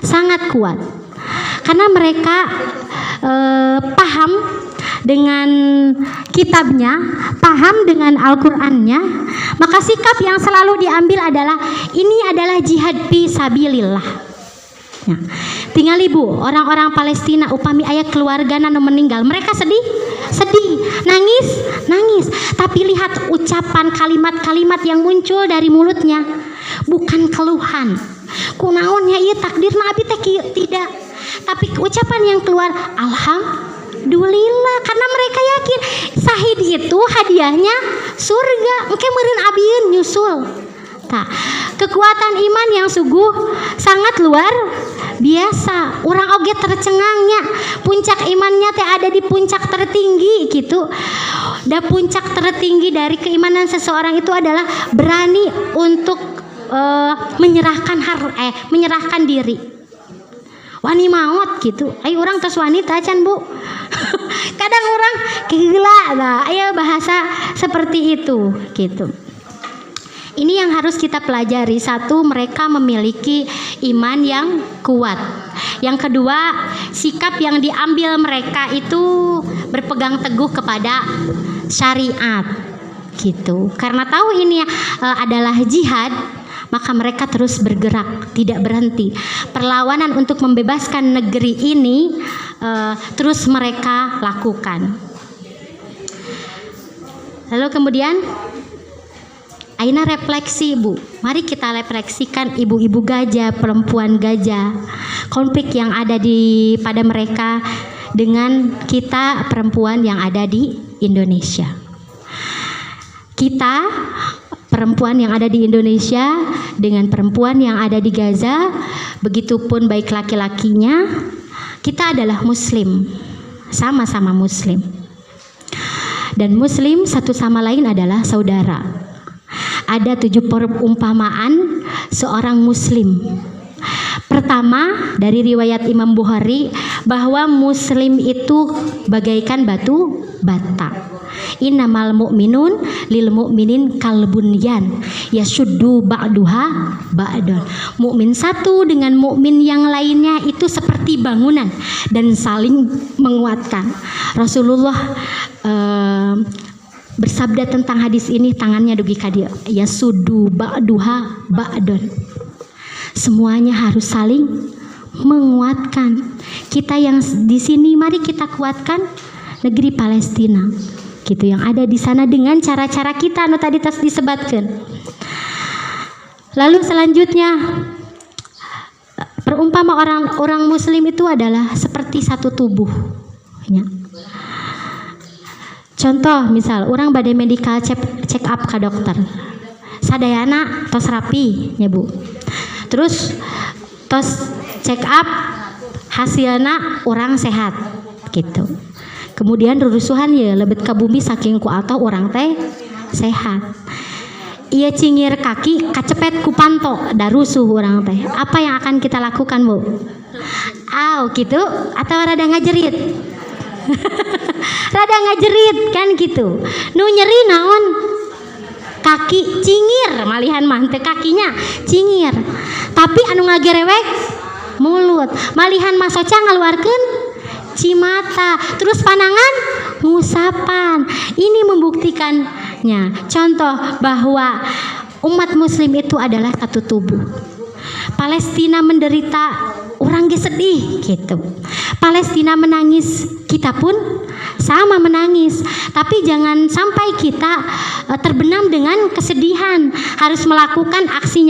Sangat kuat. Karena mereka paham dengan kitabnya, paham dengan Al-Qur'annya, maka sikap yang selalu diambil adalah ini adalah jihad fi sabilillah. Nah, tinggal ibu orang-orang Palestina upami ayah keluarga nanu meninggal, mereka sedih, nangis, tapi lihat ucapan kalimat-kalimat yang muncul dari mulutnya bukan keluhan. Kunaonnya ieu takdir Nabi teh tidak, tapi ucapan yang keluar alhamdulillah, karena mereka yakin sahid itu hadiahnya surga. Engke meureun abieun nyusul. Tah, kekuatan iman yang sungguh sangat luar biasa. Orang oge tercengangnya, puncak imannya teh ada di puncak tertinggi gitu. Dan puncak tertinggi dari keimanan seseorang itu adalah berani untuk menyerahkan diri. Wani maut gitu. Ayo orang tos wanita can Bu. Kadang orang gila lah. Ayo bahasa seperti itu gitu. Ini yang harus kita pelajari. Satu, mereka memiliki iman yang kuat. Yang kedua, sikap yang diambil mereka itu berpegang teguh kepada syariat gitu. Karena tahu ini adalah jihad, maka mereka terus bergerak, tidak berhenti. Perlawanan untuk membebaskan negeri ini terus mereka lakukan. Lalu kemudian aina refleksi Bu, mari kita refleksikan ibu-ibu gajah, perempuan gajah, konflik yang ada pada mereka dengan kita perempuan yang ada di Indonesia. Kita perempuan yang ada di Indonesia dengan perempuan yang ada di Gaza, begitupun baik laki-lakinya, kita adalah muslim, sama-sama muslim. Dan muslim satu sama lain adalah saudara. Ada 7 perumpamaan seorang muslim. Pertama, dari riwayat Imam Bukhari, bahwa muslim itu bagaikan batu bata. Innamal mu'minun lil mu'minin kal bunyan yashuddu ba'duha ba'dun. Mukmin satu dengan mukmin yang lainnya itu seperti bangunan dan saling menguatkan. Rasulullah bersabda tentang hadis ini, tangannya dugi ka dieu, yasuddu ba'duha ba'dun. Semuanya harus saling menguatkan. Kita yang di sini, mari kita kuatkan negeri Palestina. Gitu, yang ada di sana dengan cara-cara kita anu tadi tas disebatkan. Lalu selanjutnya, perumpama orang muslim itu adalah seperti satu tubuh. Ya. Contoh misal orang badai medical check up ke dokter, sadayana tos rapi ya Bu, terus tos check up hasilna orang sehat gitu. Kemudian rurusuhan ya lebet ke bumi saking ku atau orang teh sehat. Ia cingir kaki kacepet ku panto da rusuh orang teh. Apa yang akan kita lakukan Bu? Aw gitu atau rada ngajerit? Rada ngajerit kan gitu. Nu nyeri naon? Kaki cingir malihan mah teu kakinya cingir. Tapi anu ngagerewek mulut. Malihan mah soca ngaluarkeun cimata. Terus panangan ngusapan. Ini membuktikannya. Contoh bahwa umat muslim itu adalah satu tubuh. Palestina menderita, orang ge sedih gitu. Palestina menangis, kita pun sama menangis. Tapi jangan sampai kita terbenam dengan kesedihan. Harus melakukan aksi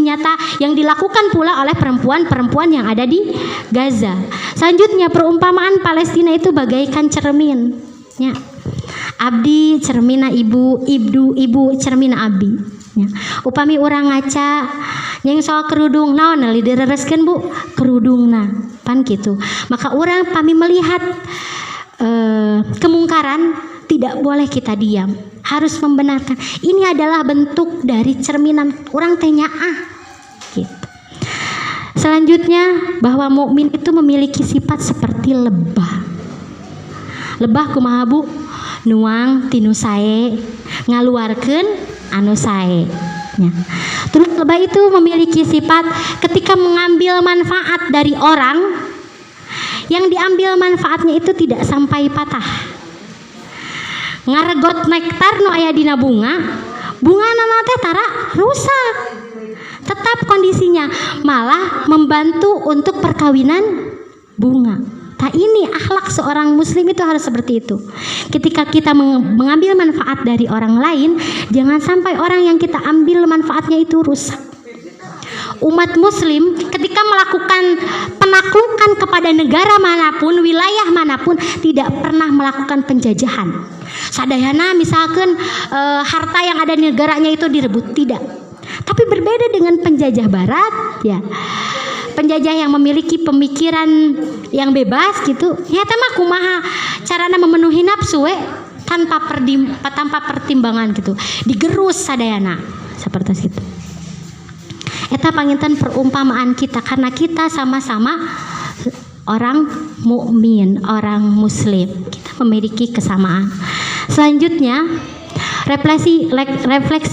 nyata yang dilakukan pula oleh perempuan-perempuan yang ada di Gaza. Selanjutnya perumpamaan Palestina itu bagaikan cermin. Ya. Abdi cermina ibu, ibu cermina abdi. Ya. Upami orang ngaca yang soal kerudung naon direreskeun Bu kerudungna pan gitu. Maka orang pami melihat kemungkaran tidak boleh kita diam, harus membenarkan. Ini adalah bentuk dari cerminan orang teh nyaah gitu. Selanjutnya bahwa mukmin itu memiliki sifat seperti lebah. Lebah kumaha Bu? Nuang tinu sae ngaluarkeun anu sae. Ya. Terus lebah itu memiliki sifat ketika mengambil manfaat dari orang, yang diambil manfaatnya itu tidak sampai patah. Ngaregot nektar nu aya dina bunga teh tara rusak. Tetap kondisinya, malah membantu untuk perkawinan bunga. Nah ini akhlak seorang muslim itu harus seperti itu. Ketika kita mengambil manfaat dari orang lain, jangan sampai orang yang kita ambil manfaatnya itu rusak. Umat muslim ketika melakukan penaklukan kepada negara manapun, wilayah manapun, tidak pernah melakukan penjajahan. Sadayana misalkan harta yang ada di negaranya itu direbut, tidak. Tapi berbeda dengan penjajah barat, ya. Penjajah yang memiliki pemikiran yang bebas gitu, nyata mah kumaha carana memenuhi nafsu tanpa pertimbangan gitu, digerus sadayana seperti itu. Eta panginten perumpamaan kita karena kita sama-sama orang mukmin, orang muslim, kita memiliki kesamaan. Selanjutnya refleksi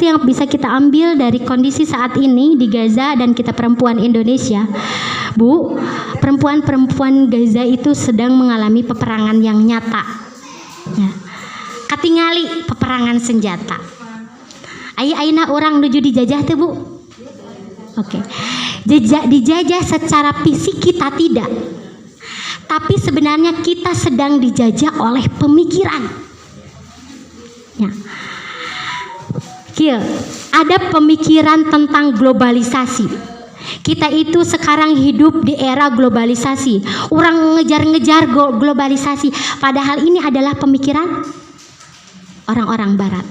yang bisa kita ambil dari kondisi saat ini di Gaza dan kita perempuan Indonesia, Bu, perempuan-perempuan Gaza itu sedang mengalami peperangan yang nyata. Ya. Katingali peperangan senjata. Ayeuna orang nuju dijajah teh Bu? Oke. Dijajah secara fisik kita tidak. Tapi sebenarnya kita sedang dijajah oleh pemikiran. Ya. Ada pemikiran tentang globalisasi. Kita itu sekarang hidup di era globalisasi. Orang ngejar-ngejar globalisasi. Padahal ini adalah pemikiran orang-orang barat.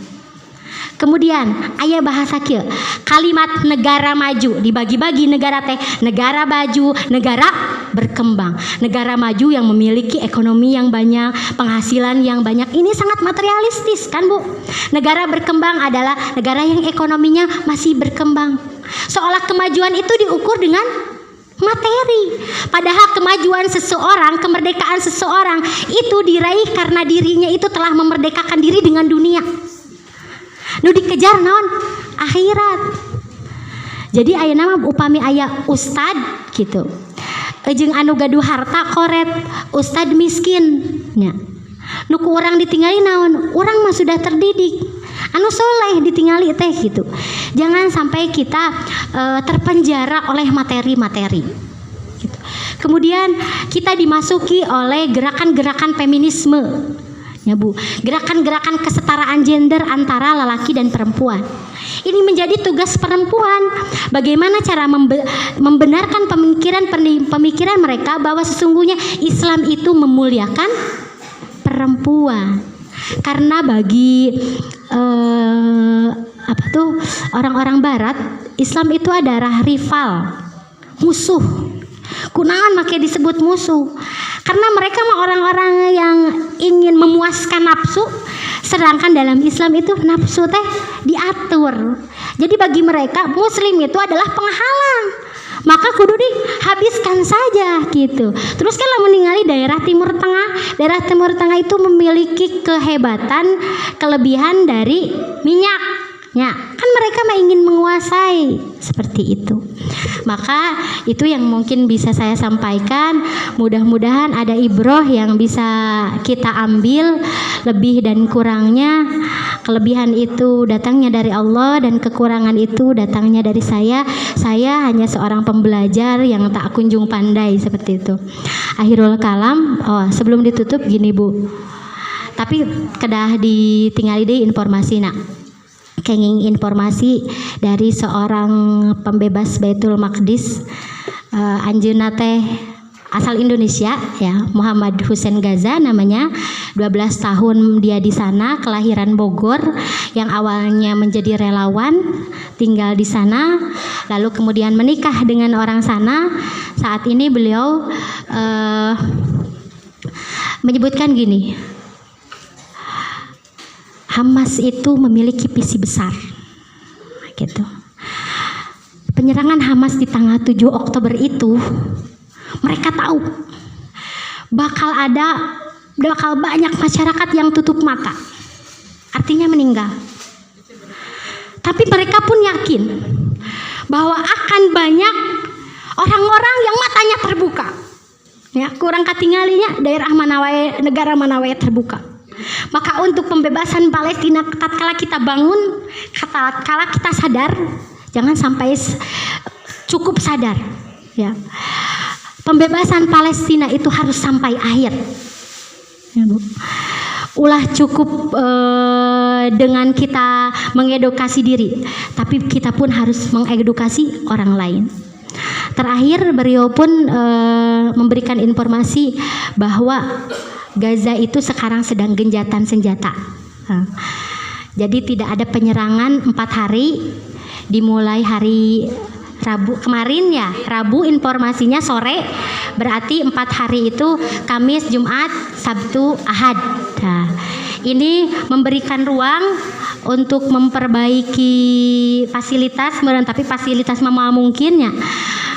Kemudian aya bahasa kieu, kalimat negara maju dibagi-bagi negara teh, negara maju, negara berkembang. Negara maju yang memiliki ekonomi yang banyak, penghasilan yang banyak. Ini sangat materialistis kan Bu? Negara berkembang adalah negara yang ekonominya masih berkembang. Seolah kemajuan itu diukur dengan materi. Padahal kemajuan seseorang, kemerdekaan seseorang itu diraih karena dirinya itu telah memerdekakan diri dengan dunia. Nu dikejar naon? Akhirat. Jadi ayeuna mah upami aya ustad gitu. Jeung anu gaduh harta koret, ustad miskin nya. Nu ku urang ditinggali naon? Urang mah sudah terdidik. Anu soleh ditinggali teh gitu. Jangan sampai kita terpenjara oleh materi-materi. Gitu. Kemudian kita dimasuki oleh gerakan-gerakan feminisme. Ya Bu, gerakan-gerakan kesetaraan gender antara lelaki dan perempuan. Ini menjadi tugas perempuan. Bagaimana cara membenarkan pemikiran mereka bahwa sesungguhnya Islam itu memuliakan perempuan. Karena bagi orang-orang Barat, Islam itu adalah rival, musuh. Kunaon make disebut musuh? Karena mereka mah orang-orang yang ingin memuaskan nafsu, sedangkan dalam Islam itu nafsu teh diatur. Jadi bagi mereka Muslim itu adalah penghalang. maka kudu dihabiskan saja gitu. Terus kan lamun ningali daerah Timur Tengah itu memiliki kelebihan dari minyak. Ya, kan mereka mah ingin menguasai seperti itu. Maka itu yang mungkin bisa saya sampaikan. Mudah-mudahan ada ibroh yang bisa kita ambil, lebih dan kurangnya. Kelebihan itu datangnya dari Allah dan kekurangan itu datangnya dari saya. Saya hanya seorang pembelajar yang tak kunjung pandai seperti itu. Akhirul kalam. Sebelum ditutup gini Bu. Tapi kedah ditinggali deh informasi nak. Kenging informasi dari seorang pembebas Baitul Maqdis, anjeunna teh asal Indonesia ya, Muhammad Hussein Gaza namanya. 12 tahun dia di sana, kelahiran Bogor, yang awalnya menjadi relawan tinggal di sana, lalu kemudian menikah dengan orang sana. Saat ini beliau menyebutkan gini, Hamas itu memiliki visi besar gitu. Penyerangan Hamas di tanggal 7 Oktober itu mereka tahu bakal banyak masyarakat yang tutup mata, artinya meninggal. Tapi mereka pun yakin bahwa akan banyak orang-orang yang matanya terbuka. Ya, kurang katinggalinya daerah mana wae, negara mana wae terbuka. Maka untuk pembebasan Palestina tatkala kita bangun, tatkala kita sadar, jangan sampai cukup sadar ya. Pembebasan Palestina itu harus sampai akhir. Ya, Bu. Ulah cukup dengan kita mengedukasi diri, tapi kita pun harus mengedukasi orang lain. Terakhir beliau pun memberikan informasi bahwa Gaza itu sekarang sedang genjatan senjata. Jadi tidak ada penyerangan 4 hari, dimulai hari Rabu kemarin ya, Rabu informasinya sore, berarti 4 hari itu Kamis, Jumat, Sabtu, Ahad. Nah, ini memberikan ruang untuk memperbaiki fasilitas, tapi fasilitas mama mungkinnya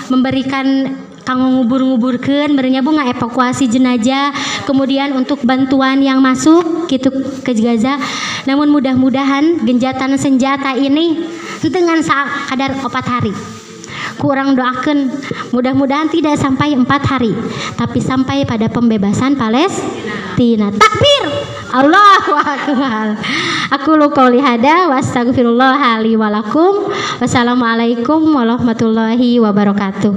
memberikan kanggo ngubur-nguburkeun berenya Bu evakuasi jenazah, kemudian untuk bantuan yang masuk gitu ke Gaza. Namun mudah-mudahan genjatan senjata ini dengan kadar 4 hari. Kurang doakan mudah-mudahan tidak sampai 4 hari, tapi sampai pada pembebasan Palestina. Takbir, Allahu Akbar. Aku qouli hada wa astaghfirullah li wa lakum. Wassalamualaikum warahmatullahi wabarakatuh.